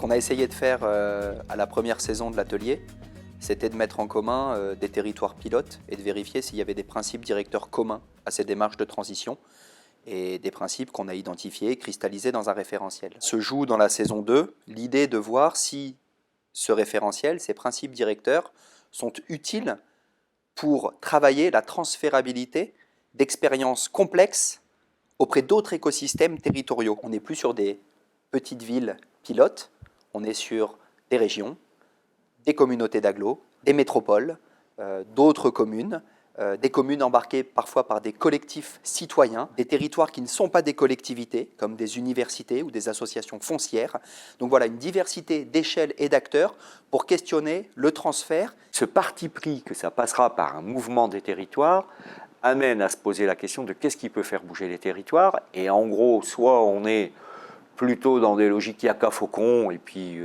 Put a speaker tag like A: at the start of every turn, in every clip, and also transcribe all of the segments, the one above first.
A: qu'on a essayé de faire à la première saison de l'atelier, c'était de mettre en commun des territoires pilotes et de vérifier s'il y avait des principes directeurs communs à ces démarches de transition et des principes qu'on a identifiés et cristallisés dans un référentiel. Se joue dans la saison 2 l'idée de voir si ce référentiel, ces principes directeurs, sont utiles pour travailler la transférabilité d'expériences complexes auprès d'autres écosystèmes territoriaux. On n'est plus sur des petites villes pilotes, on est sur des régions, des communautés d'agglos, des métropoles, d'autres communes, des communes embarquées parfois par des collectifs citoyens, des territoires qui ne sont pas des collectivités, comme des universités ou des associations foncières. Donc voilà, une diversité d'échelles et d'acteurs pour questionner le transfert.
B: Ce parti pris que ça passera par un mouvement des territoires amène à se poser la question de qu'est-ce qui peut faire bouger les territoires. Et en gros, soit on est plutôt dans des logiques yaka faucon, et puis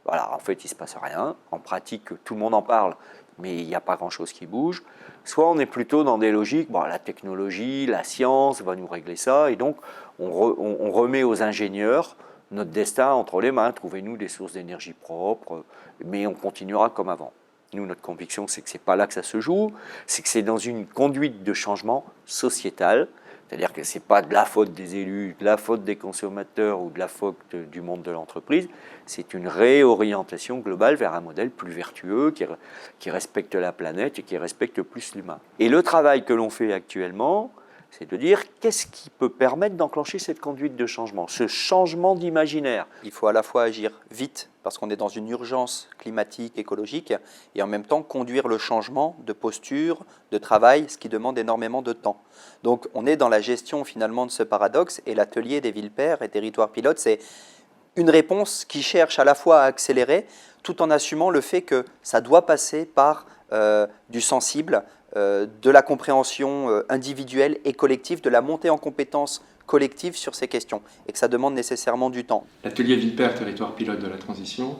B: voilà, en fait il ne se passe rien. En pratique, tout le monde en parle, mais il n'y a pas grand-chose qui bouge. Soit on est plutôt dans des logiques, bon, la technologie, la science va nous régler ça, et donc on remet aux ingénieurs notre destin entre les mains. Trouvez-nous des sources d'énergie propres, mais on continuera comme avant. Nous, notre conviction, c'est que ce n'est pas là que ça se joue, c'est que c'est dans une conduite de changement sociétal, c'est-à-dire que ce n'est pas de la faute des élus, de la faute des consommateurs ou de la faute du monde de l'entreprise, c'est une réorientation globale vers un modèle plus vertueux, qui respecte la planète et qui respecte plus l'humain. Et le travail que l'on fait actuellement, c'est de dire qu'est-ce qui peut permettre d'enclencher cette conduite de changement, ce changement d'imaginaire.
A: Il faut à la fois agir vite, parce qu'on est dans une urgence climatique, écologique, et en même temps conduire le changement de posture, de travail, ce qui demande énormément de temps. Donc on est dans la gestion finalement de ce paradoxe, et l'atelier des villes pairs et territoires pilotes, c'est une réponse qui cherche à la fois à accélérer, tout en assumant le fait que ça doit passer par du sensible, de la compréhension individuelle et collective, de la montée en compétences collectives sur ces questions, et que ça demande nécessairement du temps.
C: L'atelier Ville-Pair, territoire pilote de la transition,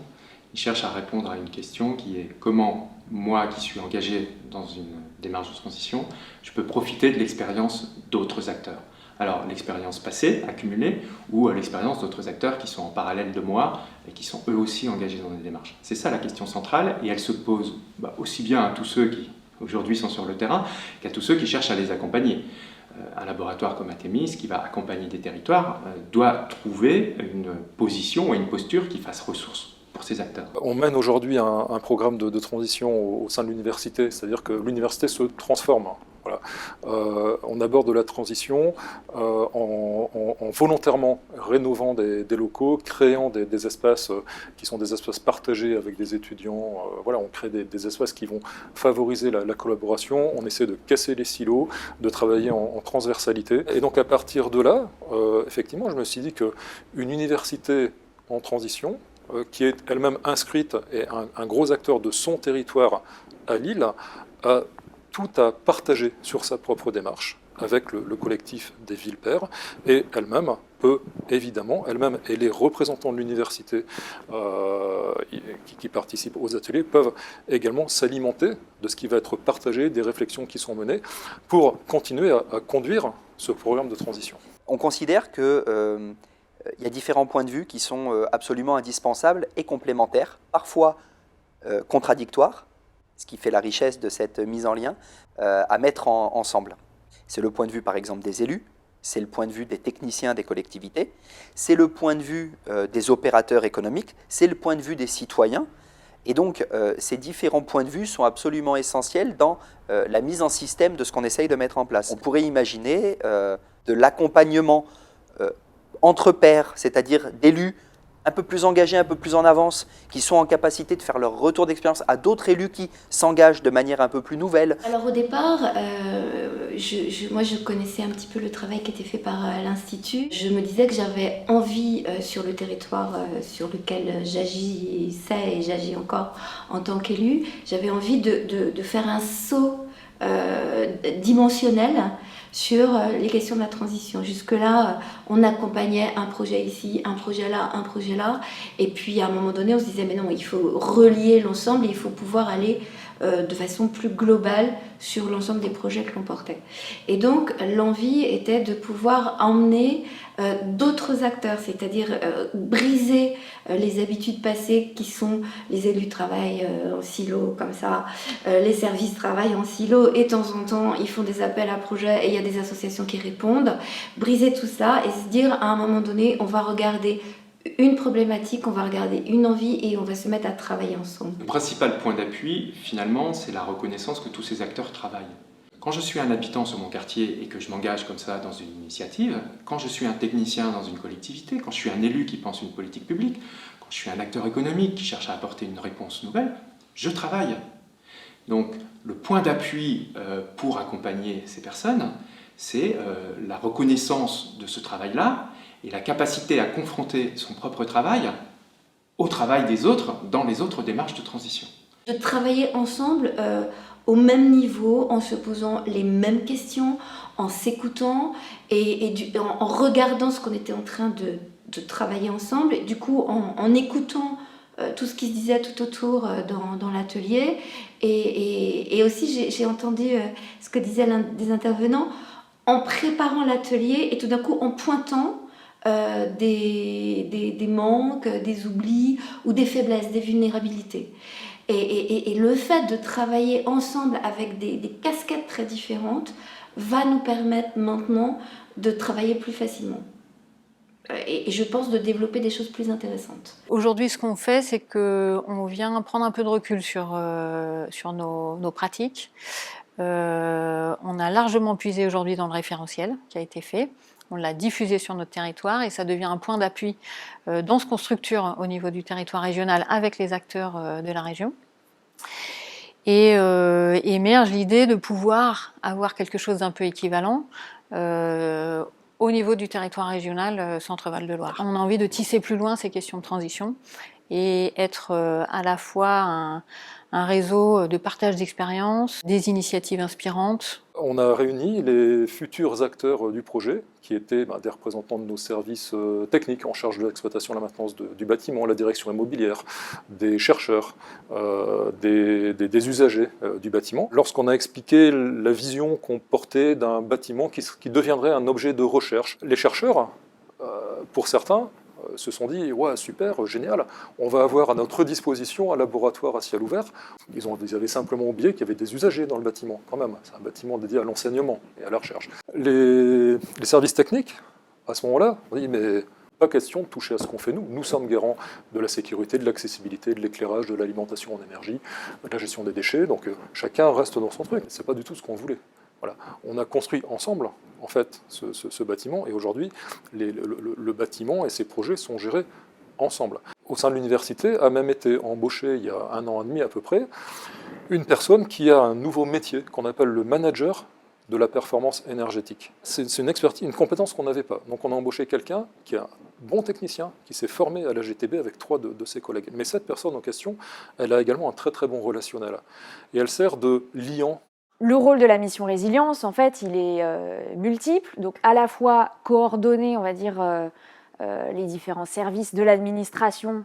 C: il cherche à répondre à une question qui est comment moi qui suis engagé dans une démarche de transition, je peux profiter de l'expérience d'autres acteurs. Alors l'expérience passée, accumulée, ou l'expérience d'autres acteurs qui sont en parallèle de moi et qui sont eux aussi engagés dans des démarches. C'est ça la question centrale, et elle se pose aussi bien à tous ceux qui aujourd'hui sont sur le terrain qu'à tous ceux qui cherchent à les accompagner. Un laboratoire comme Atemis, qui va accompagner des territoires, doit trouver une position et une posture qui fasse ressource pour ces acteurs.
D: On mène aujourd'hui un programme de transition au sein de l'université, c'est-à-dire que l'université se transforme. Voilà. On aborde la transition en volontairement rénovant des locaux, créant des espaces qui sont des espaces partagés avec des étudiants. Voilà, on crée des espaces qui vont favoriser la collaboration. On essaie de casser les silos, de travailler en transversalité. Et donc à partir de là, effectivement, je me suis dit qu'une université en transition, qui est elle-même inscrite et un gros acteur de son territoire à Lille, a tout à partager sur sa propre démarche avec le collectif des villes pairs, et elle-même peut évidemment, elle-même et les représentants de l'université qui participent aux ateliers peuvent également s'alimenter de ce qui va être partagé, des réflexions qui sont menées pour continuer à conduire ce programme de transition.
A: On considère qu'il y a différents points de vue qui sont absolument indispensables et complémentaires, parfois contradictoires, ce qui fait la richesse de cette mise en lien, à mettre ensemble. C'est le point de vue, par exemple, des élus, c'est le point de vue des techniciens des collectivités, c'est le point de vue des opérateurs économiques, c'est le point de vue des citoyens. Et donc, ces différents points de vue sont absolument essentiels dans la mise en système de ce qu'on essaye de mettre en place. On pourrait imaginer de l'accompagnement entre pairs, c'est-à-dire d'élus un peu plus engagés, un peu plus en avance, qui sont en capacité de faire leur retour d'expérience à d'autres élus qui s'engagent de manière un peu plus nouvelle.
E: Alors au départ, moi je connaissais un petit peu le travail qui était fait par l'Institut. Je me disais que j'avais envie sur le territoire sur lequel j'agissais et j'agis encore en tant qu'élu, j'avais envie de faire un saut dimensionnel sur les questions de la transition. Jusque-là, on accompagnait un projet ici, un projet là, et puis à un moment donné, on se disait mais non, il faut relier l'ensemble, il faut pouvoir aller de façon plus globale sur l'ensemble des projets que l'on portait. Et donc l'envie était de pouvoir emmener d'autres acteurs, c'est-à-dire briser les habitudes passées qui sont les élus travaillent en silo comme ça, les services travaillent en silo et de temps en temps ils font des appels à projets et il y a des associations qui répondent. Briser tout ça et se dire à un moment donné on va regarder une problématique, on va regarder une envie et on va se mettre à travailler ensemble.
C: Le principal point d'appui, finalement, c'est la reconnaissance que tous ces acteurs travaillent. Quand je suis un habitant sur mon quartier et que je m'engage comme ça dans une initiative, quand je suis un technicien dans une collectivité, quand je suis un élu qui pense une politique publique, quand je suis un acteur économique qui cherche à apporter une réponse nouvelle, je travaille. Donc le point d'appui pour accompagner ces personnes, c'est la reconnaissance de ce travail-là et la capacité à confronter son propre travail au travail des autres dans les autres démarches de transition.
E: De travailler ensemble au même niveau, en se posant les mêmes questions, en s'écoutant en regardant ce qu'on était en train de travailler ensemble, et du coup en écoutant tout ce qui se disait tout autour dans l'atelier. Et aussi j'ai entendu ce que disaient l'un des intervenants, en préparant l'atelier et tout d'un coup en pointant des manques, des oublis ou des faiblesses, des vulnérabilités. Et le fait de travailler ensemble avec des casquettes très différentes va nous permettre maintenant de travailler plus facilement. Et je pense de développer des choses plus intéressantes.
F: Aujourd'hui, ce qu'on fait, c'est qu'on vient prendre un peu de recul sur nos pratiques. On a largement puisé aujourd'hui dans le référentiel qui a été fait. On l'a diffusé sur notre territoire et ça devient un point d'appui dans ce qu'on structure au niveau du territoire régional avec les acteurs de la région. Et émerge l'idée de pouvoir avoir quelque chose d'un peu équivalent au niveau du territoire régional Centre-Val de Loire. On a envie de tisser plus loin ces questions de transition et être à la fois un réseau de partage d'expériences, des initiatives inspirantes.
D: On a réuni les futurs acteurs du projet, qui étaient des représentants de nos services techniques en charge de l'exploitation et la maintenance du bâtiment, la direction immobilière, des chercheurs, des usagers du bâtiment. Lorsqu'on a expliqué la vision qu'on portait d'un bâtiment qui deviendrait un objet de recherche, les chercheurs, pour certains, se sont dit « ouais, super, génial, on va avoir à notre disposition un laboratoire à ciel ouvert ». Ils avaient simplement oublié qu'il y avait des usagers dans le bâtiment, quand même. C'est un bâtiment dédié à l'enseignement et à la recherche. Les services techniques, à ce moment-là, on dit « mais pas question de toucher à ce qu'on fait nous. Nous sommes garants de la sécurité, de l'accessibilité, de l'éclairage, de l'alimentation en énergie, de la gestion des déchets, donc chacun reste dans son truc ». C'est pas du tout ce qu'on voulait. Voilà. On a construit ensemble, en fait, ce bâtiment, et aujourd'hui, le bâtiment et ses projets sont gérés ensemble. Au sein de l'université a même été embauché, il y a 1 an et demi à peu près, une personne qui a un nouveau métier qu'on appelle le manager de la performance énergétique. C'est une expertise, une compétence qu'on n'avait pas. Donc on a embauché quelqu'un qui est un bon technicien, qui s'est formé à la GTB avec 3 de ses collègues. Mais cette personne en question, elle a également un très très bon relationnel. Et elle sert de liant.
G: Le rôle de la mission résilience, en fait, il est multiple. Donc, à la fois coordonner, on va dire, les différents services de l'administration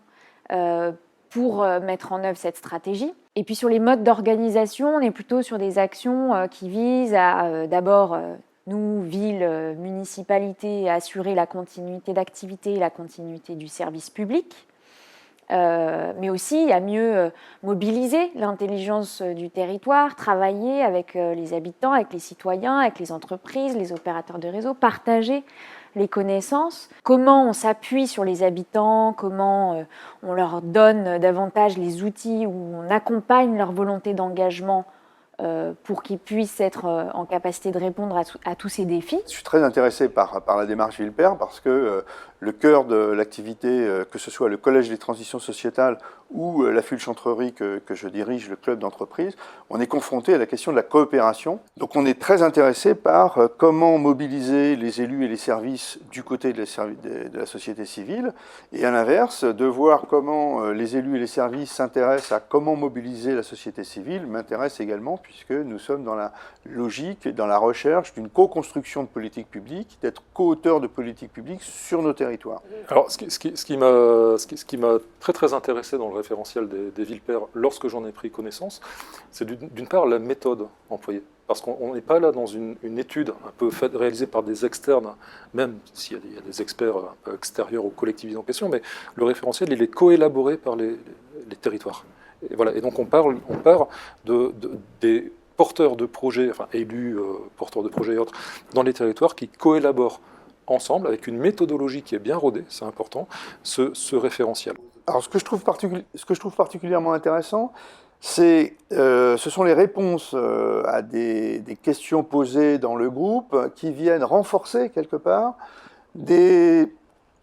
G: pour mettre en œuvre cette stratégie. Et puis, sur les modes d'organisation, on est plutôt sur des actions qui visent à, d'abord, nous, ville, municipalité, assurer la continuité d'activité et la continuité du service public. Mais aussi à mieux mobiliser l'intelligence du territoire, travailler avec les habitants, avec les citoyens, avec les entreprises, les opérateurs de réseau, partager les connaissances, comment on s'appuie sur les habitants, comment on leur donne davantage les outils, où on accompagne leur volonté d'engagement pour qu'ils puissent être en capacité de répondre à tous ces défis.
H: Je suis très intéressé par la démarche Villepert parce que le cœur de l'activité, que ce soit le Collège des transitions sociétales ou la Fulchantrerie que je dirige, le club d'entreprise, on est confronté à la question de la coopération. Donc on est très intéressé par comment mobiliser les élus et les services du côté de la société civile, et à l'inverse, de voir comment les élus et les services s'intéressent à comment mobiliser la société civile m'intéresse également, puisque nous sommes dans la logique, dans la recherche d'une co-construction de politique publique, d'être co-auteur de politique publique sur nos territoires.
D: Alors, ce qui m'a très très intéressé dans le référentiel des villes-pairs lorsque j'en ai pris connaissance, c'est d'une part la méthode employée. Parce qu'on n'est pas là dans une étude un peu réalisée par des externes, même s'il y a des experts un peu extérieurs aux collectivités en question, mais le référentiel, il est coélaboré par les territoires. Et, voilà. Et donc on part des porteurs de projets, enfin élus, porteurs de projets et autres, dans les territoires qui coélaborent ensemble, avec une méthodologie qui est bien rodée, c'est important, ce référentiel.
H: Alors ce que je trouve particulièrement intéressant, ce sont les réponses à des questions posées dans le groupe qui viennent renforcer quelque part des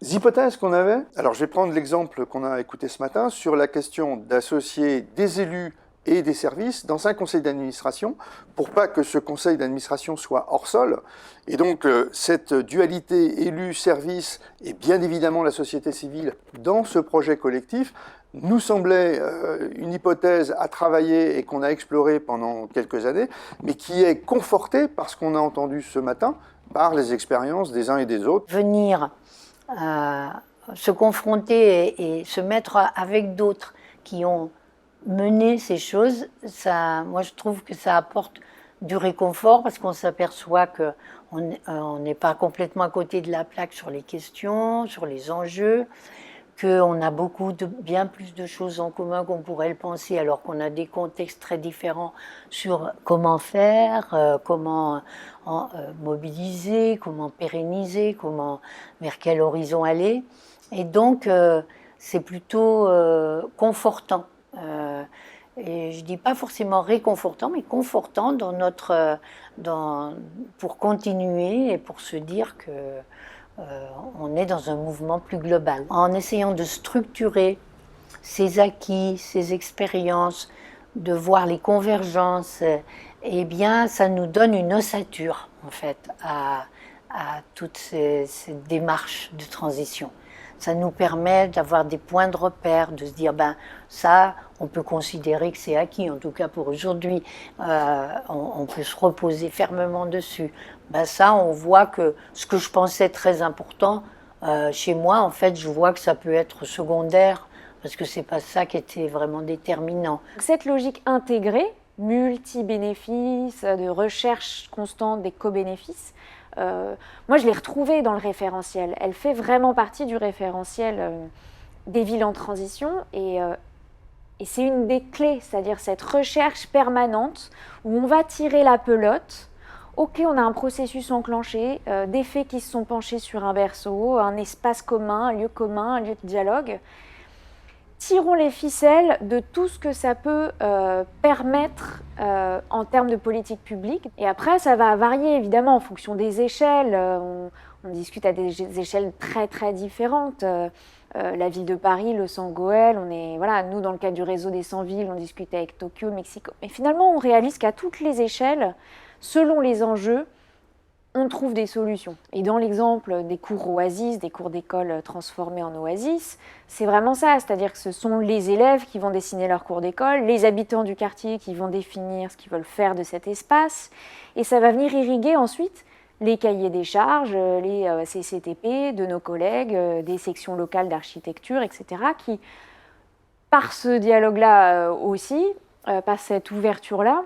H: hypothèses qu'on avait. Alors je vais prendre l'exemple qu'on a écouté ce matin sur la question d'associer des élus et des services dans un conseil d'administration pour pas que ce conseil d'administration soit hors sol. Et donc cette dualité élu-service et bien évidemment la société civile dans ce projet collectif nous semblait une hypothèse à travailler et qu'on a explorée pendant quelques années, mais qui est confortée par ce qu'on a entendu ce matin, par les expériences des uns et des autres.
I: Venir se confronter et se mettre avec d'autres qui ont mené ces choses, moi je trouve que ça apporte du réconfort parce qu'on s'aperçoit qu'on n'est pas complètement à côté de la plaque sur les questions, sur les enjeux, qu'on a bien plus de choses en commun qu'on pourrait le penser, alors qu'on a des contextes très différents sur comment faire, comment mobiliser, comment pérenniser, vers quel horizon aller. Et donc, c'est plutôt confortant. Et je dis pas forcément réconfortant, mais confortant pour continuer et pour se dire que on est dans un mouvement plus global. En essayant de structurer ces acquis, ces expériences, de voir les convergences, eh bien, ça nous donne une ossature, en fait, à toutes ces démarches de transition. Ça nous permet d'avoir des points de repère, de se dire, ça, on peut considérer que c'est acquis, en tout cas pour aujourd'hui, on peut se reposer fermement dessus. Ça, on voit que ce que je pensais très important, chez moi, en fait, je vois que ça peut être secondaire, parce que c'est pas ça qui était vraiment déterminant.
G: Cette logique intégrée, multi-bénéfices, de recherche constante des co-bénéfices, moi je l'ai retrouvée dans le référentiel. Elle fait vraiment partie du référentiel des villes en transition et c'est une des clés, c'est-à-dire cette recherche permanente où on va tirer la pelote. Ok, on a un processus enclenché, des faits qui se sont penchés sur un berceau, un espace commun, un lieu commun, un lieu de dialogue. Tirons les ficelles de tout ce que ça peut permettre en termes de politique publique. Et après, ça va varier évidemment en fonction des échelles. On discute à des échelles très très différentes. La ville de Paris, le San-Goël, nous dans le cadre du réseau des 100 villes, on discute avec Tokyo, Mexico. Mais finalement, on réalise qu'à toutes les échelles, selon les enjeux, on trouve des solutions. Et dans l'exemple des cours Oasis, des cours d'école transformés en Oasis, c'est vraiment ça, c'est-à-dire que ce sont les élèves qui vont dessiner leur cours d'école, les habitants du quartier qui vont définir ce qu'ils veulent faire de cet espace, et ça va venir irriguer ensuite les cahiers des charges, les CCTP de nos collègues, des sections locales d'architecture, etc., qui, par ce dialogue-là aussi, par cette ouverture-là,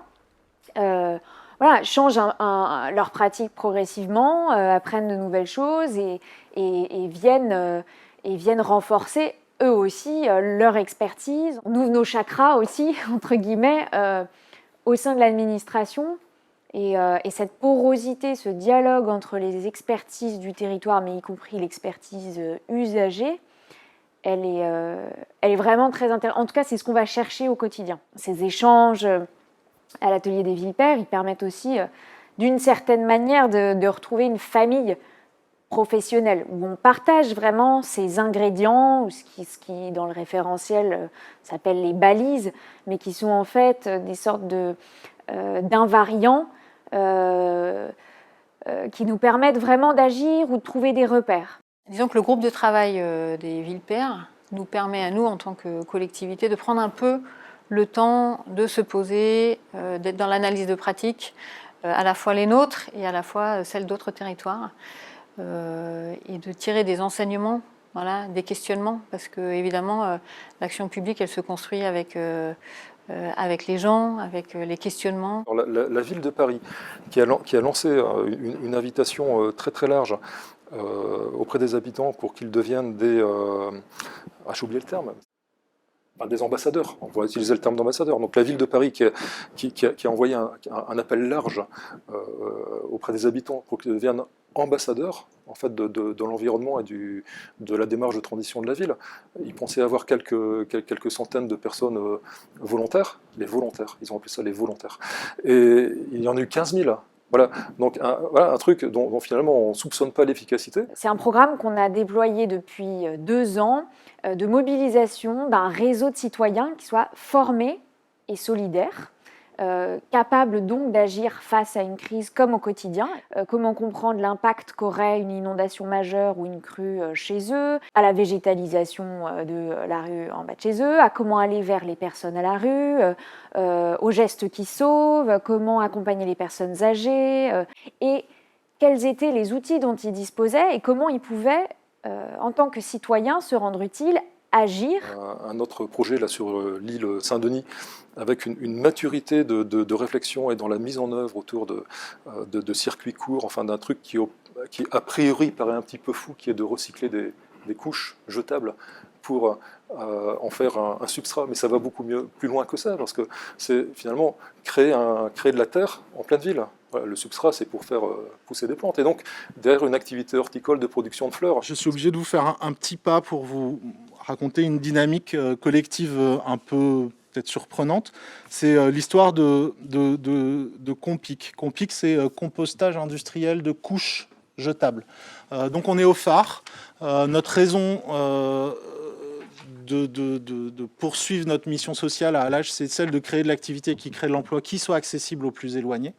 G: changent leur pratique progressivement, apprennent de nouvelles choses et viennent renforcer eux aussi leur expertise. On ouvre nos chakras aussi, entre guillemets, au sein de l'administration. Et cette porosité, ce dialogue entre les expertises du territoire, mais y compris l'expertise usagée, elle est vraiment très intéressante. En tout cas, c'est ce qu'on va chercher au quotidien. Ces échanges à l'atelier des villes-pairs, ils permettent aussi, d'une certaine manière, de retrouver une famille professionnelle, où on partage vraiment ces ingrédients, ou ce qui dans le référentiel s'appelle les balises, mais qui sont en fait des sortes d'invariants qui nous permettent vraiment d'agir ou de trouver des repères.
F: Disons que le groupe de travail des villes-pairs nous permet à nous, en tant que collectivité, de prendre un peu le temps de se poser, d'être dans l'analyse de pratique, à la fois les nôtres et à la fois celles d'autres territoires, et de tirer des enseignements voilà, des questionnements, parce que évidemment, l'action publique, elle se construit avec les gens, avec les questionnements.
D: Alors, la ville de Paris, qui a lancé une invitation très très large auprès des habitants pour qu'ils deviennent des... j'ai oublié le terme. Des ambassadeurs, on va utiliser le terme d'ambassadeur. Donc la ville de Paris qui a envoyé un appel large auprès des habitants pour qu'ils deviennent ambassadeurs en fait, de l'environnement et de la démarche de transition de la ville. Ils pensaient avoir quelques centaines de personnes volontaires, les volontaires, ils ont appelé ça les volontaires. Et il y en a eu 15 000. Voilà, donc un truc dont finalement on ne soupçonne pas l'efficacité.
G: C'est un programme qu'on a déployé depuis 2 ans de mobilisation d'un réseau de citoyens qui soit formés et solidaires, capables donc d'agir face à une crise comme au quotidien. Comment comprendre l'impact qu'aurait une inondation majeure ou une crue chez eux, à la végétalisation de la rue en bas de chez eux, à comment aller vers les personnes à la rue, aux gestes qui sauvent, comment accompagner les personnes âgées, et quels étaient les outils dont ils disposaient et comment ils pouvaient, en tant que citoyens, se rendre utiles, agir.
D: Un autre projet là sur l'île Saint-Denis, avec une maturité de réflexion et dans la mise en œuvre autour de circuits courts, enfin d'un truc qui a priori paraît un petit peu fou, qui est de recycler des couches jetables pour en faire un substrat, mais ça va beaucoup plus loin que ça, parce que c'est finalement créer de la terre en pleine ville. Voilà, le substrat, c'est pour faire pousser des plantes. Et donc, derrière une activité horticole de production de fleurs.
J: Je suis obligé de vous faire un petit pas pour vous raconter une dynamique collective un peu peut-être surprenante. C'est l'histoire de Compic. Compic, c'est compostage industriel de couches jetables. Donc on est au phare. Notre raison de poursuivre notre mission sociale à Allage, c'est celle de créer de l'activité qui crée de l'emploi, qui soit accessible aux plus éloignés.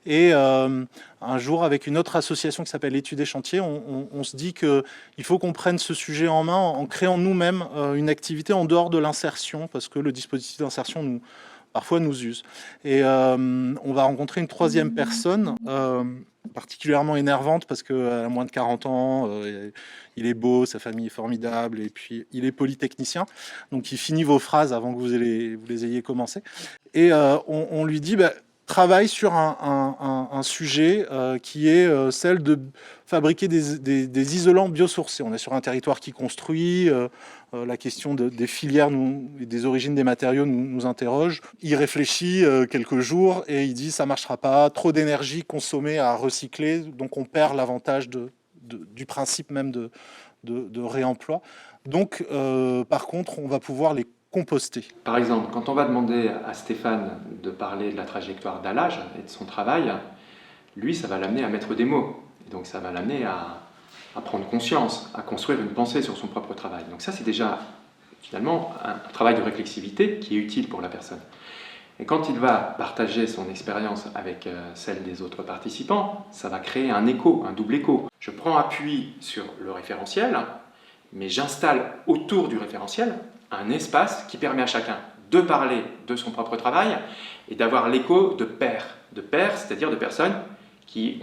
J: Et un jour, avec une autre association qui s'appelle Études et Chantiers, on se dit qu'il faut qu'on prenne ce sujet en main en créant nous-mêmes une activité en dehors de l'insertion, parce que le dispositif d'insertion parfois nous use. Et on va rencontrer une troisième personne, particulièrement énervante, parce qu'elle a moins de 40 ans, il est beau, sa famille est formidable, et puis il est polytechnicien, donc il finit vos phrases avant que vous les ayez commencées. Et on lui dit... travaille sur un sujet qui est celle de fabriquer des isolants biosourcés. On est sur un territoire qui construit, la question des filières et des origines des matériaux nous interroge. Il réfléchit quelques jours et il dit ça ne marchera pas, trop d'énergie consommée à recycler, donc on perd l'avantage du principe même de réemploi. Donc par contre, on va pouvoir les composter.
C: Par exemple, quand on va demander à Stéphane de parler de la trajectoire d'Allage et de son travail, lui, ça va l'amener à mettre des mots. Et donc ça va l'amener à prendre conscience, à construire une pensée sur son propre travail. Donc ça, c'est déjà finalement un travail de réflexivité qui est utile pour la personne. Et quand il va partager son expérience avec celle des autres participants, ça va créer un écho, un double écho. Je prends appui sur le référentiel, mais j'installe autour du référentiel un espace qui permet à chacun de parler de son propre travail et d'avoir l'écho de pairs, c'est-à-dire de personnes qui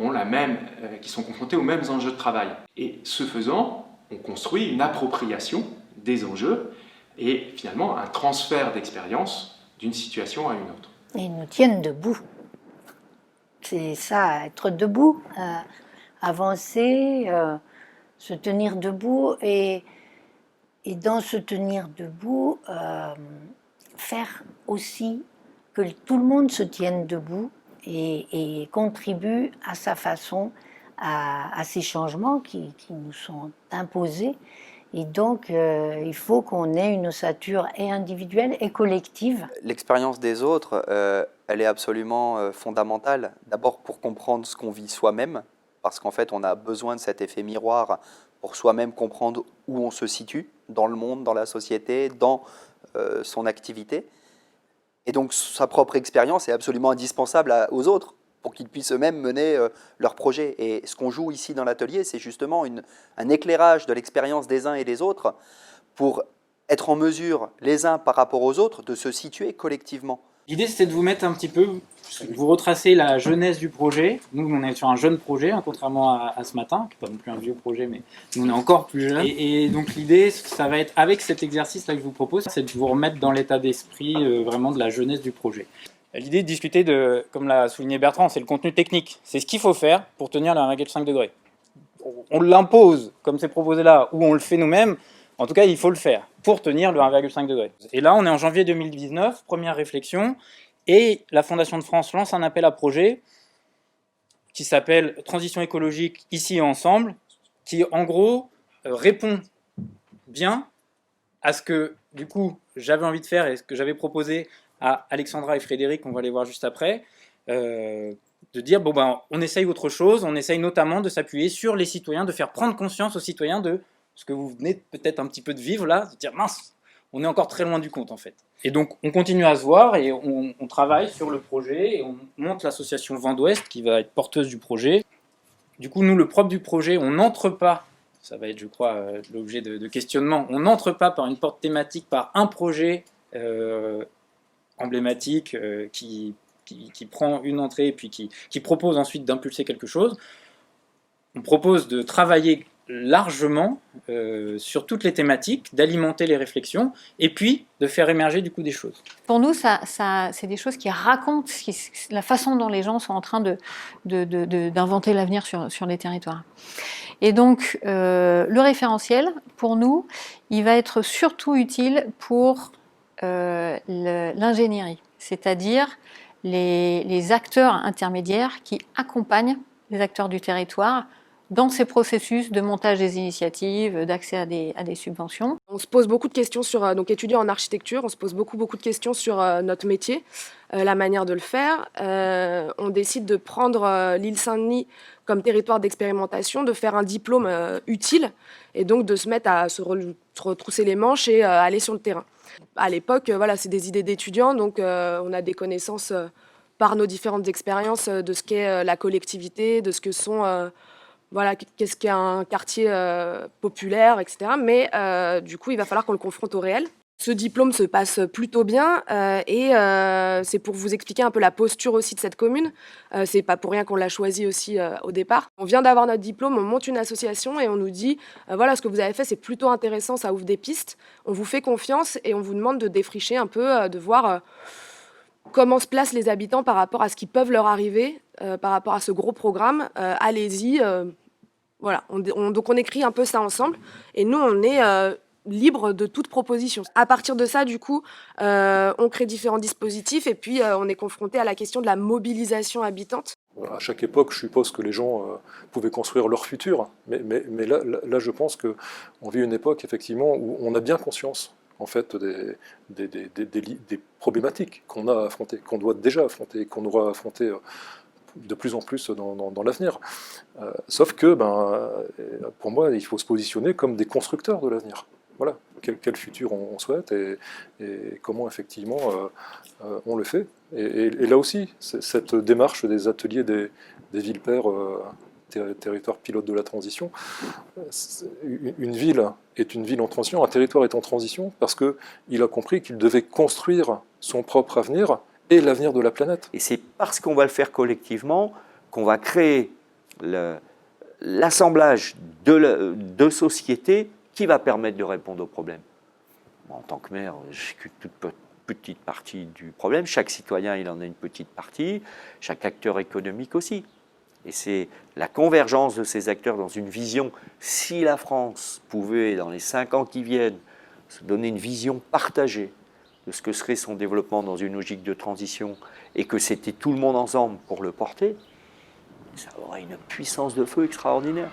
C: sont confrontées aux mêmes enjeux de travail. Et ce faisant, on construit une appropriation des enjeux et finalement un transfert d'expérience d'une situation à une autre.
I: Et ils nous tiennent debout. C'est ça, être debout, avancer, se tenir debout et dans se tenir debout, faire aussi que tout le monde se tienne debout et contribue à sa façon à ces changements qui nous sont imposés. Et donc, il faut qu'on ait une ossature et individuelle et collective.
A: L'expérience des autres, elle est absolument fondamentale. D'abord pour comprendre ce qu'on vit soi-même, parce qu'en fait, on a besoin de cet effet miroir pour soi-même comprendre où on se situe dans le monde, dans la société, dans son activité. Et donc sa propre expérience est absolument indispensable aux autres pour qu'ils puissent eux-mêmes mener leur projet. Et ce qu'on joue ici dans l'atelier, c'est justement un éclairage de l'expérience des uns et des autres pour être en mesure, les uns par rapport aux autres, de se situer collectivement
K: L'idée, c'était de vous mettre un petit peu, vous retracer la jeunesse du projet. Nous, on est sur un jeune projet, hein, contrairement à ce matin, qui n'est pas non plus un vieux projet, mais nous, on est encore plus jeune. Et donc, l'idée, ça va être, avec cet exercice-là que je vous propose, c'est de vous remettre dans l'état d'esprit vraiment de la jeunesse du projet. L'idée de discuter de, comme l'a souligné Bertrand, c'est le contenu technique. C'est ce qu'il faut faire pour tenir le 1,5 degré. On l'impose, comme c'est proposé là, ou on le fait nous-mêmes. En tout cas, il faut le faire pour tenir le 1,5 degré. Et là, on est en janvier 2019, première réflexion, et la Fondation de France lance un appel à projet qui s'appelle « Transition écologique, ici et ensemble », qui, en gros, répond bien à ce que, du coup, j'avais envie de faire et ce que j'avais proposé à Alexandra et Frédéric, on va les voir juste après, de dire, bon ben, on essaye autre chose, on essaye notamment de s'appuyer sur les citoyens, de faire prendre conscience aux citoyens de ce que vous venez peut-être un petit peu de vivre là, de dire mince, on est encore très loin du compte en fait. Et donc on continue à se voir et on travaille sur le projet et on monte l'association Vent d'Ouest qui va être porteuse du projet. Du coup nous, le propre du projet, on n'entre pas, ça va être je crois l'objet de questionnement, on n'entre pas par une porte thématique, par un projet emblématique qui prend une entrée et puis qui propose ensuite d'impulser quelque chose. On propose de travailler largement sur toutes les thématiques, d'alimenter les réflexions et puis de faire émerger du coup des choses.
F: Pour nous, c'est des choses qui racontent la façon dont les gens sont en train d'inventer l'avenir sur les territoires. Et donc, le référentiel, pour nous, il va être surtout utile pour l'ingénierie, c'est-à-dire les acteurs intermédiaires qui accompagnent les acteurs du territoire dans ces processus de montage des initiatives, d'accès à des subventions.
L: On se pose beaucoup de questions sur, donc étudiant en architecture, on se pose beaucoup de questions sur notre métier, la manière de le faire. On décide de prendre l'île Saint-Denis comme territoire d'expérimentation, de faire un diplôme utile et donc de se mettre à se retrousser les manches et aller sur le terrain. À l'époque, voilà, c'est des idées d'étudiants, donc on a des connaissances par nos différentes expériences de ce qu'est la collectivité, de ce que sont... Voilà, qu'est-ce qu'est un quartier populaire, etc. Mais du coup, il va falloir qu'on le confronte au réel. Ce diplôme se passe plutôt bien et c'est pour vous expliquer un peu la posture aussi de cette commune. C'est pas pour rien qu'on l'a choisi aussi au départ. On vient d'avoir notre diplôme, on monte une association et on nous dit voilà, ce que vous avez fait, c'est plutôt intéressant, ça ouvre des pistes. On vous fait confiance et on vous demande de défricher un peu, de voir comment se placent les habitants par rapport à ce qui peut leur arriver, par rapport à ce gros programme. Allez-y. Voilà, donc on écrit un peu ça ensemble et nous on est libre de toute proposition. À partir de ça, du coup, on crée différents dispositifs et puis on est confronté à la question de la mobilisation habitante.
D: À chaque époque, je suppose que les gens pouvaient construire leur futur, mais là, je pense qu'on vit une époque effectivement où on a bien conscience en fait des problématiques qu'on a affrontées, qu'on doit déjà affronter, qu'on aura affrontées de plus en plus dans l'avenir. Sauf que, pour moi, il faut se positionner comme des constructeurs de l'avenir. Voilà, quel futur on souhaite et comment effectivement on le fait. Et là aussi, cette démarche des ateliers des villes-pères, territoire pilote de la transition, une ville est une ville en transition, un territoire est en transition parce qu'il a compris qu'il devait construire son propre avenir et l'avenir de la planète.
B: Et c'est parce qu'on va le faire collectivement qu'on va créer l'assemblage de sociétés qui va permettre de répondre aux problèmes. En tant que maire, je suis qu'une toute petite partie du problème. Chaque citoyen, il en a une petite partie. Chaque acteur économique aussi. Et c'est la convergence de ces acteurs dans une vision. Si la France pouvait, dans les 5 ans qui viennent, se donner une vision partagée de ce que serait son développement dans une logique de transition et que c'était tout le monde ensemble pour le porter, ça aurait une puissance de feu extraordinaire.